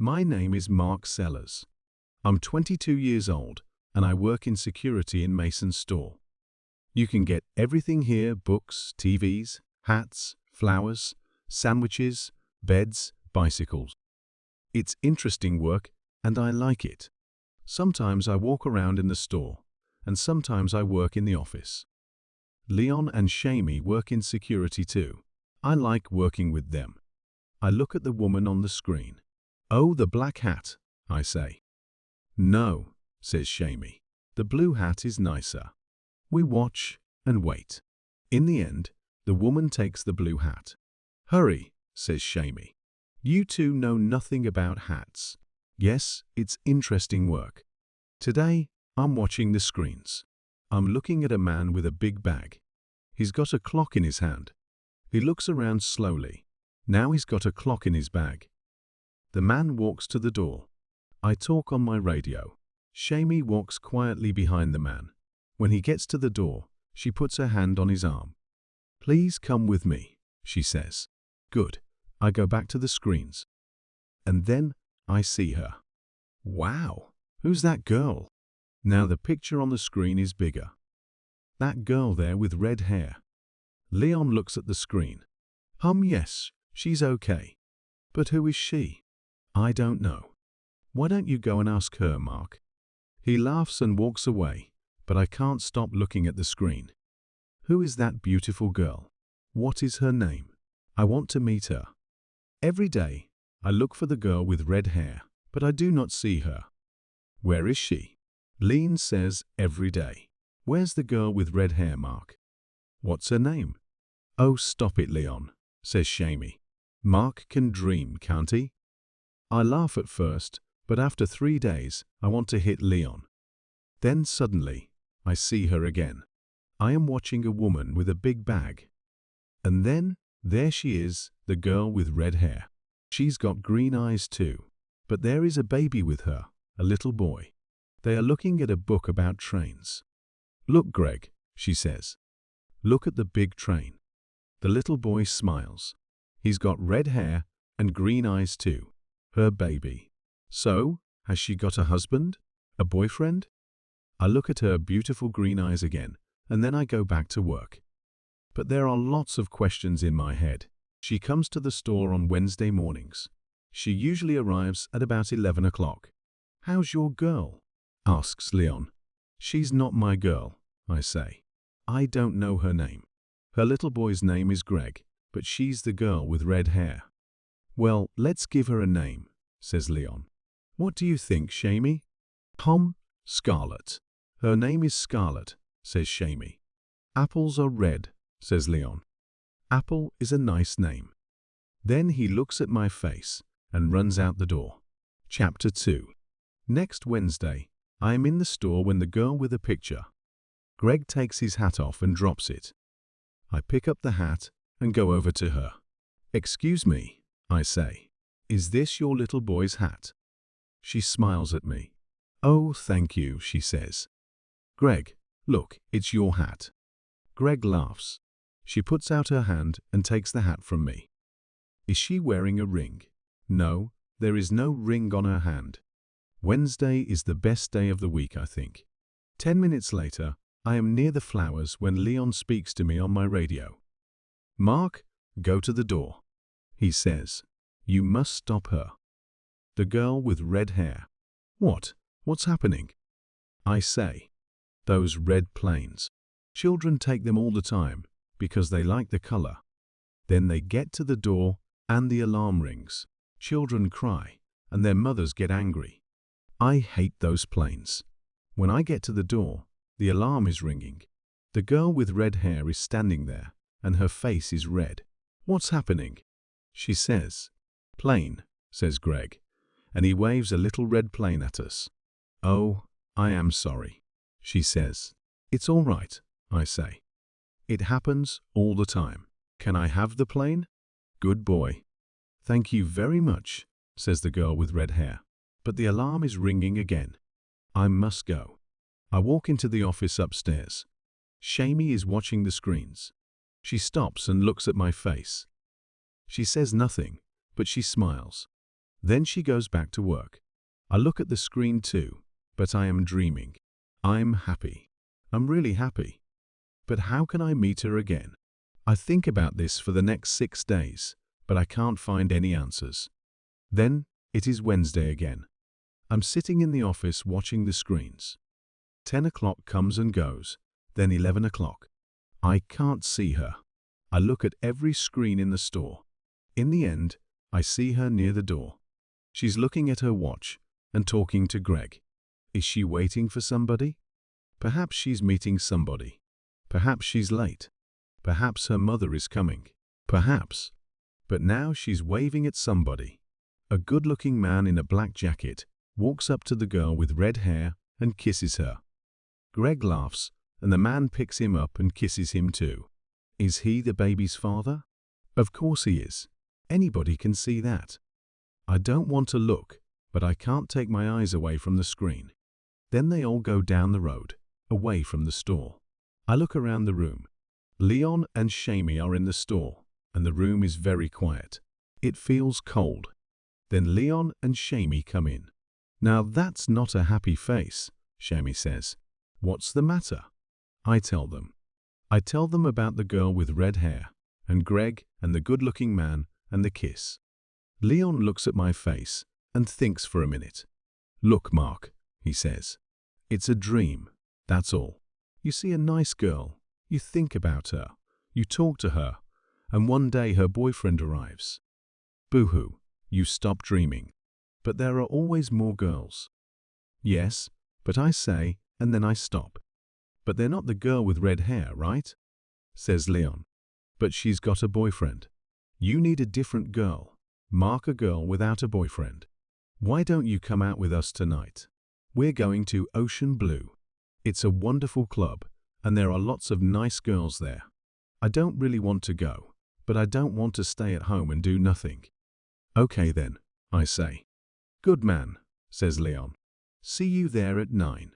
My name is Mark Sellers. I'm 22 years old and I work in security in Mason's store. You can get everything here: books, TVs, hats, flowers, sandwiches, beds, bicycles. It's interesting work and I like it. Sometimes I walk around in the store and sometimes I work in the office. Leon and Shamie work in security too. I like working with them. I look at the woman on the screen. "Oh, the black hat," I say. "No," says Shamie. "The blue hat is nicer." We watch and wait. In the end, the woman takes the blue hat. "Hurry," says Shamie. "You two know nothing about hats." Yes, it's interesting work. Today, I'm watching the screens. I'm looking at a man with a big bag. He's got a clock in his hand. He looks around slowly. Now he's got a clock in his bag. The man walks to the door. I talk on my radio. Shamie walks quietly behind the man. When he gets to the door, she puts her hand on his arm. "Please come with me," she says. Good. I go back to the screens. And then I see her. Wow, who's that girl? Now the picture on the screen is bigger. That girl there with red hair. Leon looks at the screen. Yes, she's okay. But who is she? I don't know. Why don't you go and ask her, Mark? He laughs and walks away, but I can't stop looking at the screen. Who is that beautiful girl? What is her name? I want to meet her. Every day, I look for the girl with red hair, but I do not see her. Where is she? Lean says every day. Where's the girl with red hair, Mark? What's her name? Oh, stop it, Leon, says Shamie. Mark can dream, can't he? I laugh at first, but after 3 days, I want to hit Leon. Then suddenly, I see her again. I am watching a woman with a big bag. And then, there she is, the girl with red hair. She's got green eyes too. But there is a baby with her, a little boy. They are looking at a book about trains. Look, Greg, she says. Look at the big train. The little boy smiles. He's got red hair and green eyes too. Her baby. So, has she got a husband? A boyfriend? I look at her beautiful green eyes again, and then I go back to work. But there are lots of questions in my head. She comes to the store on Wednesday mornings. She usually arrives at about 11 o'clock. How's your girl? Asks Leon. She's not my girl, I say. I don't know her name. Her little boy's name is Greg, but she's the girl with red hair. Well, let's give her a name, says Leon. What do you think, Shamie? Scarlet. Her name is Scarlet, says Shamie. Apples are red, says Leon. Apple is a nice name. Then he looks at my face and runs out the door. Chapter 2. Next Wednesday, I am in the store when the girl with the picture. Greg takes his hat off and drops it. I pick up the hat and go over to her. Excuse me, I say. Is this your little boy's hat? She smiles at me. Oh, thank you, she says. Greg, look, it's your hat. Greg laughs. She puts out her hand and takes the hat from me. Is she wearing a ring? No, there is no ring on her hand. Wednesday is the best day of the week, I think. 10 minutes later, I am near the flowers when Leon speaks to me on my radio. Mark, go to the door. He says, you must stop her. The girl with red hair. What? What's happening? I say, those red planes. Children take them all the time because they like the color. Then they get to the door and the alarm rings. Children cry and their mothers get angry. I hate those planes. When I get to the door, the alarm is ringing. The girl with red hair is standing there and her face is red. What's happening? She says. Plane, says Greg, and he waves a little red plane at us. Oh, I am sorry, she says. It's all right, I say. It happens all the time. Can I have the plane? Good boy. Thank you very much, says the girl with red hair. But the alarm is ringing again. I must go. I walk into the office upstairs. Shamie is watching the screens. She stops and looks at my face. She says nothing, but she smiles. Then she goes back to work. I look at the screen too, but I am dreaming. I'm happy. I'm really happy. But how can I meet her again? I think about this for the next 6 days, but I can't find any answers. Then it is Wednesday again. I'm sitting in the office watching the screens. 10 o'clock comes and goes, then 11 o'clock. I can't see her. I look at every screen in the store. In the end, I see her near the door. She's looking at her watch and talking to Greg. Is she waiting for somebody? Perhaps she's meeting somebody. Perhaps she's late. Perhaps her mother is coming. Perhaps. But now she's waving at somebody. A good-looking man in a black jacket walks up to the girl with red hair and kisses her. Greg laughs, and the man picks him up and kisses him too. Is he the baby's father? Of course he is. Anybody can see that. I don't want to look, but I can't take my eyes away from the screen. Then they all go down the road, away from the store. I look around the room. Leon and Shamie are in the store, and the room is very quiet. It feels cold. Then Leon and Shamie come in. Now that's not a happy face, Shamie says. What's the matter? I tell them. I tell them about the girl with red hair, and Greg, and the good-looking man, and the kiss. Leon looks at my face and thinks for a minute. Look, Mark, he says. It's a dream, that's all. You see a nice girl, you think about her, you talk to her, and one day her boyfriend arrives. Boo-hoo, you stop dreaming. But there are always more girls. Yes, but I say, and then I stop. But they're not the girl with red hair, right? Says Leon. But she's got a boyfriend. You need a different girl. Mark, a girl without a boyfriend. Why don't you come out with us tonight? We're going to Ocean Blue. It's a wonderful club, and there are lots of nice girls there. I don't really want to go, but I don't want to stay at home and do nothing. Okay then, I say. Good man, says Leon. See you there at 9.